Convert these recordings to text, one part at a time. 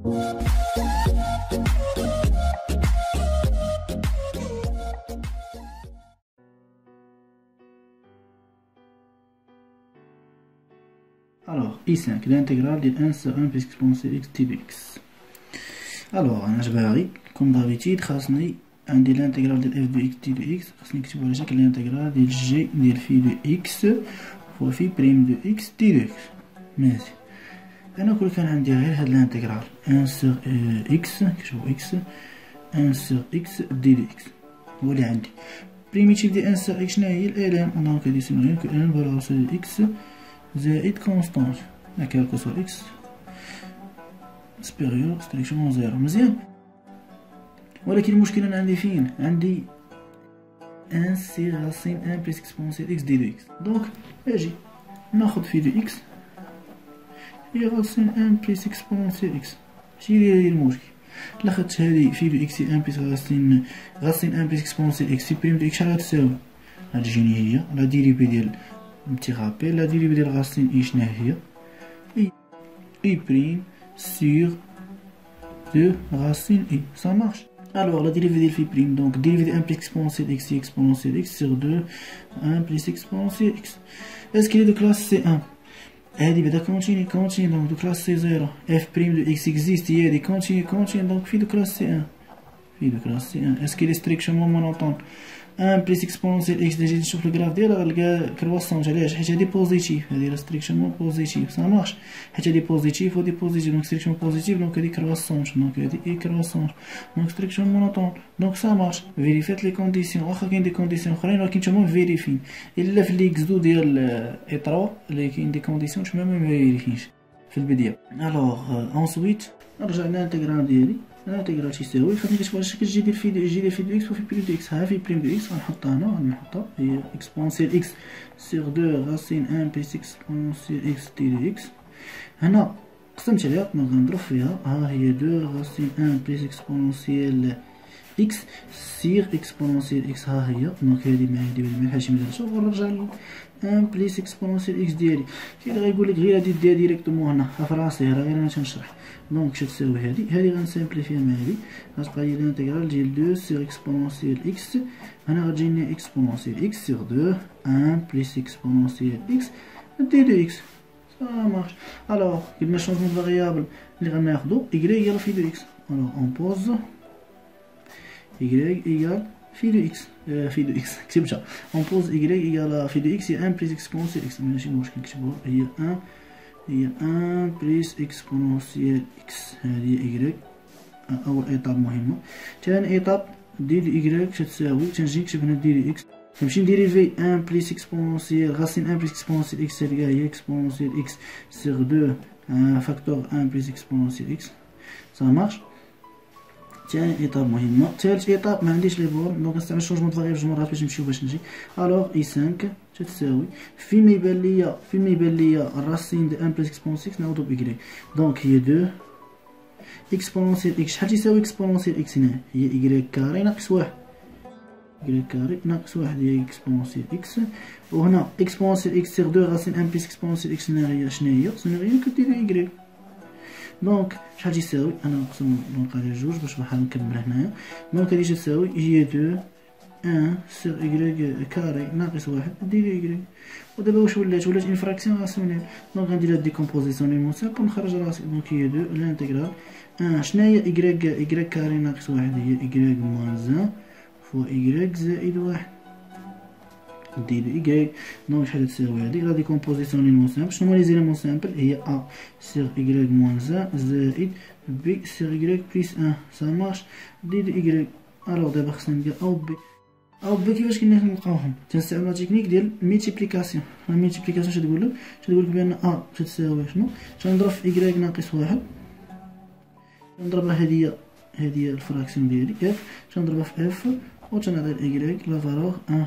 Alors, I5, l'intégrale de 1 sur 1 plus exponentielle x t de x. Alors, أنا جباري comme d'habitude خاصني عندي l'intégrale de f de x t de x، خاصني نكتبو على شكل l'intégrale ديال g ديال phi de x fois phi prime de x t de x. ماشي، أنا كون كان عندي غير هاد l'intégrale 1 sur x، نكتبو x 1 sur x d de x هو اللي عندي. primitif ديال 1 sur x شناهي هي الالم، دونك هادي يسمى غير ان بلاصة ديال x زائد كونستانت كالكو سوا اكس سبيريور ستريكشنمون زيرو. مزيان، ولكن المشكل انا عندي فين؟ عندي ان سي راسين ان بلس اكسبونسيال اكس دي دو اكس. دونك اجي ناخد في دو اكس هي راسين ان بلس اكسبونسيال اكس، ماشي هي المشكل. لا خدت هادي في دو اكس ان بلس راسين ان بلس اكسبونسيال اكس في بريم دو اكس شحال غتساوي؟ غتجيني هي لا ديريبي ديال petit rappel, la dérivée de la racine i شناهي هي i prime sur 2 racine i. Ça marche. Alors la dérivée de phi prime, donc dérivée de 1 plus exponentielle x exponentielle x sur 2 1 plus exponentielle x. Est-ce qu'il est de classe C1? هادي بعدا continue donc de classe C0. f prime de x existe, il y a des continue donc phi de classe C1. phi de classe C1. Est-ce qu'il est strictement monotone؟ 1 بلس اكسبونسيال اكس. نجي نشوف الكراف ديالها غنلقى كرواسونج. علاش؟ حيت هادي بوزيتيف، هادي راه ستريكشنمون بوزيتيف. سا مارش، حيت هادي بوزيتيف وهادي بوزيتيف، دونك ستريكشنمون بوزيتيف، دونك هادي كرواسونج، دونك هادي اي كرواسونج، دونك ستريكشنمون مونوطون. دونك سا مارش. فيريفيت لي كونديسيون، واخا كاين دي كونديسيون اخرين ولكن نتوما فيريفين. الا في لي اكس دو ديال اي 3 اللي كاين دي كونديسيون نتوما ما فيريفينش في البدايه. الوغ انسويت نرجع للانتيغرال ديالي. الانتيغرال تيساوي خاصني كتبقى على شكل جي ديال في دو اكس وفي بريم دو اكس. ها في بريم دو اكس غنحطها هنا، غنحطها هي اكسبونسيال اكس سيغ 2 راسين 1 بلس اكسبونسيال اكس تي دو اكس. هنا قسمت عليها دونك غنضرب فيها، ها هي 2 راسين 1 بلس اكسبونسيال اكس سيغ اكسبونسيال اكس، ها هي دونك هادي مع هادي ما بحالش مزال. شوف ونرجع ل 1 بلس اكسبونسيال اكس ديالي. كاين اللي غيقول لك غير هادي ديها ديريكتومون هنا في راسي، راه غير انا تنشرح. دونك اش تساوي هادي غنسامبليفيها مع هادي، غتبقى لي الانتيغرال ديال 2 سيغ اكسبونسيال اكس. هنا غتجيني اكسبونسيال اكس سيغ 2 1 بلس اكسبونسيال اكس دي دو اكس. سا مارش. الوغ قلنا شونجمون دو فاريابل اللي غناخدو يكري ايغال في دو اكس. الوغ اون بوز يكري ايغال في دو اكس في دو اكس كتبتها. اون بوز يكري ايغال في دو اكس هي 1 بلس اكسبونسيال اكس، ماشي مشكل نكتبوها، هي 1 بلس اكسبونسيال اكس. هذه ايكغيك اول ايطاب مهمه. ثاني ايطاب دي ايكغيك تساوي تنجي نكتب هنا ديري اكس، تمشي نديريفي 1 بلس اكسبونسيال راسين 1 بلس اكسبونسيال اكس تلقاها هي اكسبونسيال اكس سيغ 2 فاكتور 1 بلس اكسبونسيال اكس. سا مارش. ثاني ايطاب مهمه. ثالث ايطاب ما عنديش لي بور، دونك نستعمل شونجمون دو فاريابل جوج مرات باش نمشيو باش نجي. الوغ اي 5 تتساوي فيما يبان ليا الراسين دو 1 بلس اكسبونسيال اكس نعوضو بإكغيك، دونك هي 2 اكسبونسيال اكس. شحال تيساوي اكسبونسيال اكس هنا؟ هي إكغيك كاري ناقص 1. إكغيك كاري ناقص 1 هي اكسبونسيال اكس. وهنا اكسبونسيال اكس سيغ 2 راسين 1 بلس اكسبونسيال اكس هنايا شناهي؟ كدير إكغيك. دونك شحال تيساوي؟ انا نقسم نلقى لي جوج باش بحال نكمل هنايا. دونك هادي تساوي هي 2 1 سيغ إكغيك كاري ناقص 1 ديري إكغيك. ودابا واش ولات اون فراكسيون راسيونيل، دونك غندير هاد ديكومبوزيسيون لي موسيمبل ونخرج راسي. دونك هي 2 لانتيغرال 1 شناهي إكغيك كاري ناقص 1 هي إكغيك موان 1 فوا إكغيك زائد 1 ديري إكغيك. دونك شحال تساوي هادي؟ لا ديكومبوزيسيون لي موسيمبل. شنو هما لي زيليمون سامبل؟ هي ا سيغ إكغيك موان 1 زائد بي سيغ إكغيك بليس 1. سا مارش. ديري إكغيك. الوغ دابا خصنا نلقى او بي. او بي كيفاش كنا نلقاوهم؟ تنستعملو تكنيك ديال ميتيبليكاسيون. الميتيبليكاسيون اش تقول لك؟ تقول لك بان ا تساوي شنو؟ تنضرب في إكغيك ناقص 1، تنضربها هادي هي الفراكسيون ديالي اف، تنضربها في اف وتنعطي إكغيك لا فالور 1.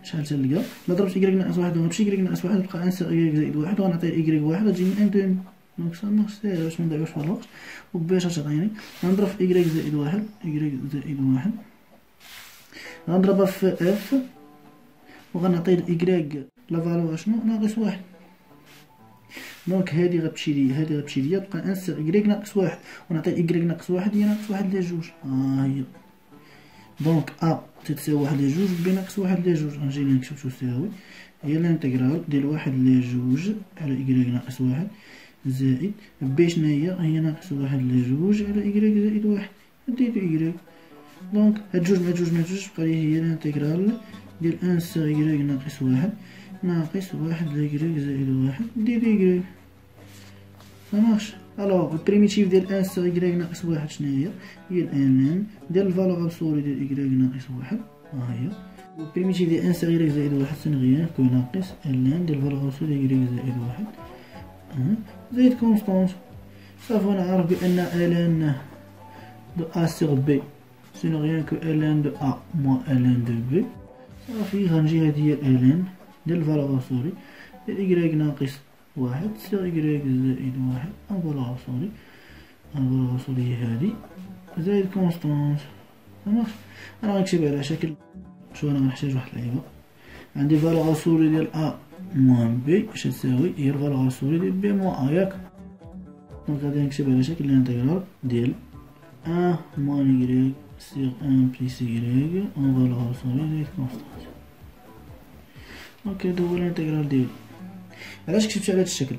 شحال تلقى؟ لا ضربت إكغيك ناقص 1 غنمشي إكغيك ناقص 1 تبقى 1 سيغ إكغيك زائد 1 وغنعطي إكغيك 1 غتجيني 1 دومي. دونك سا مارش ساهل باش منضيعوش في الوقت. وباش تعطيني غنضرب في إكغيك زائد 1 إكغيك زائد 1 غنضربها في اف وغنعطي إكغيك لا فالور شنو؟ ناقص 1. دونك هادي غتمشي ليا تبقى ان سيغ إكغيك ناقص واحد، ونعطي إكغيك ناقص واحد هي ناقص واحد ل جوج. هي دونك تتساوي واحد ل جوج بي ناقص واحد ل جوج. نجي نكتب تساوي هي الانتيغرال ديال واحد ل جوج على إكغيك ناقص واحد زائد بي شناهي هي ناقص واحد ل جوج على إكغيك زائد واحد. ديتو إكغيك دونك هاد جوج مع جوج مع جوج بقى لي هي الانتيغرال ديال ان سيغ إكغيك ناقص واحد ناقص واحد ل إكغيك زائد واحد ديتو إكغيك. صامارش. الوغ البريميتيف ديال ان سيغ إكغيك ناقص واحد شناهي هي الان ديال الفالور ابسولي ديال إكغيك ناقص واحد هي، والبريميتيف ديال ان سيغ إكغيك زائد واحد سن غيان كو ناقص الان ديال الفالور ابسولي ديال إكغيك زائد واحد زائد كونستونت. صافي انا عارف بان الان دو ا سيغ بي سي غيان كو الان دو ا موان الان دو بي. صافي غنجي هادي هي الان ديال الفالور ابسولي ديال إكغيك ناقص واحد سيغ إكغيك زائد واحد الفالور ابسولي، الفالور ابسولي هي هادي زائد كونستونت. صافي انا غنكتب على شكل شو انا غنحتاج واحد اللعيبه. عندي الفالور ابسولي ديال ا موان بي اش تساوي هي الفالور ابسولي ديال بي موان ا ياك. دونك غادي نكتب على شكل الانتيغرال ديال ان موان إكغيك سيغ ان بليس إكغيك اون فالور ابسولي زائد كونستونت. دونك هادو هو الانتيغرال ديالي. علاش كتبت على هاد الشكل؟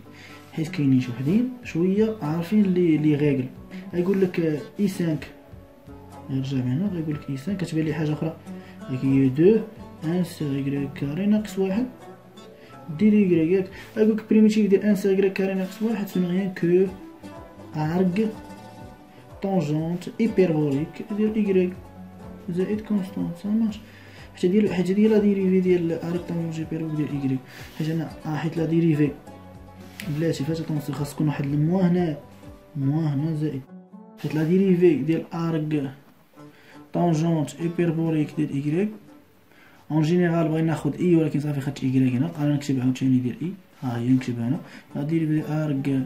حيت كاينين شي وحدين شويه عارفين لي غيغل. غيقول لك اي 5 يرجع هنا غيقول لك اي 5 كتبان لي حاجه اخرى هي 2 ان سيغ إكغيك كاري ناقص واحد دير إكغيك ياك. غيقول لك بريميتيف ديال ان سيغ إكغيك كاري ناقص واحد سون غيان كو ارغ طونجونت ايبربوليك ديال إكغيك زائد كونستونت. صامارش. حيت هادي لا ديريفي ديال ارغ طونجونت ايبربوليك ديال إكغيك. حيت انا حيت لا ديريفي بلاتي فاش تنصي خاص تكون واحد الموا هنا موا هنا زائد. حيت لا ديريفي ديال ارغ طونجونت ايبربوليك ديال إكغيك اون جينيرال بغينا ناخد اي ولكن صافي خدت إكغيك هنا. انا نكتب عاوتاني ديال اي هي نكتبها هنا. لا ديريفي ديال ارغ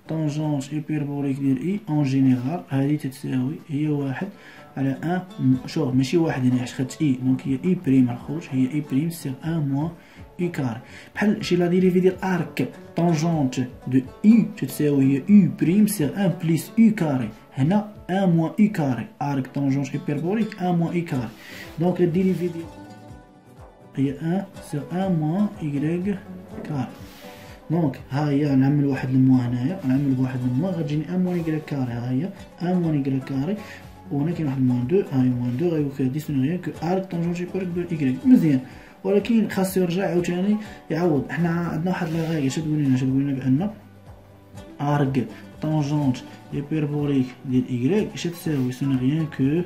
طونجونت ايبربوليك ديال اي اون جينيرال هادي تتساوي هي واحد على ان. شوف ماشي واحد هنا حيت خدت اي دونك هي اي بريم على الخروج هي اي بريم سيغ ان موان اي كاري. بحال شي لا ديريفي ديال ارك طونجونت دو اي تتساوي هي اي بريم سيغ ان بليس اي كاري. هنا ان موان اي كاري ارك طونجونت ايبربوليك ان موان اي كاري. دونك لا ديريفي ديال هي ان سيغ ان موان إكغيك كاري. دونك ها هي نعمل واحد الموا هنايا نعمل بواحد الموا غتجيني ان موان إكغيك كاري. ها هي ان موان إكغيك كاري وهنا كاين واحد موان 2 ها هي موان 2 غيقول لك هادي سون غيان كو ارك طونجونت ايبربوليك دو إكغيك. مزيان ولكن خاصو يرجع عاوتاني يعوض. حنا عندنا واحد لا غاية اش تقول لنا بان ارغ طونجونت ايبربوليك ديال إكغيك اش تساوي سون غيان كو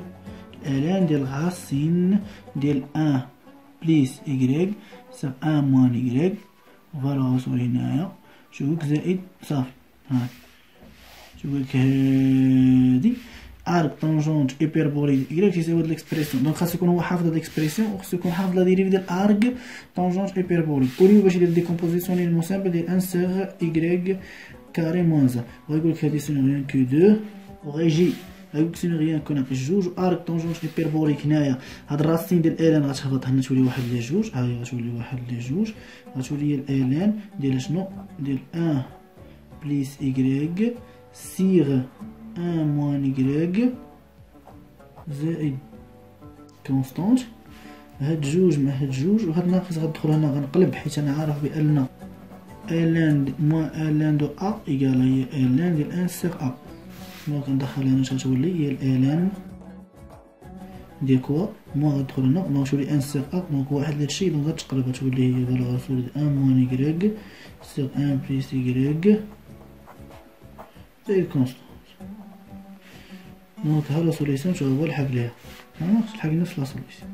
الان ديال غاسين ديال ان بليس إكغيك سيغ ان موان إكغيك فوالا وصولي هنايا شوفك زائد صافي. ها شوفك هادي ارغ طونجونت ايبربوليك إكغيك تيساوي هاد ليكسبريسيون. دونك خاصو يكون هو حافظ هاد ليكسبريسيون وخاصو يكون حافظ لا ديريف ديال ارغ طونجونت ايبربوليك. وليو باش يدير ديكومبوزيسيون للمسامبل ديال ان سيغ إكغيك كاري موان زا. وغيقول لك هادي سون غيان كو 2 وغيجي غيقول لك سون غيان كو ناقص جوج ارغ طونجونت ايبربوليك. هنايا هاد الراسين ديال الان غتهبط هنا تولي واحد ل جوج. ها هي غتولي واحد ل جوج غتولي هي الان ديال شنو ديال ان بليس إكغيك سيغ ان موان إكغيك زائد كونستونت. هاد جوج مع هاد جوج وهاد ناقص غتدخل هنا غنقلب حيت انا عارف بان الان موان الان دو ا ايكال هي الان ديال ان سيغ ا. دونك ندخل هنا اش غتولي هي الان ديال كوا موان غتدخل هنا دونك تولي ان سيغ ا. دونك واحد لهادشي دونك غتقلب غتولي هي فالور ابسولي ديال ان موان إكغيك سيغ ان بليس إكغيك زائد كونستونت. دونك ها لا سوليسيون تا هو الحق ليها. الحق نفس لا سوليسيون.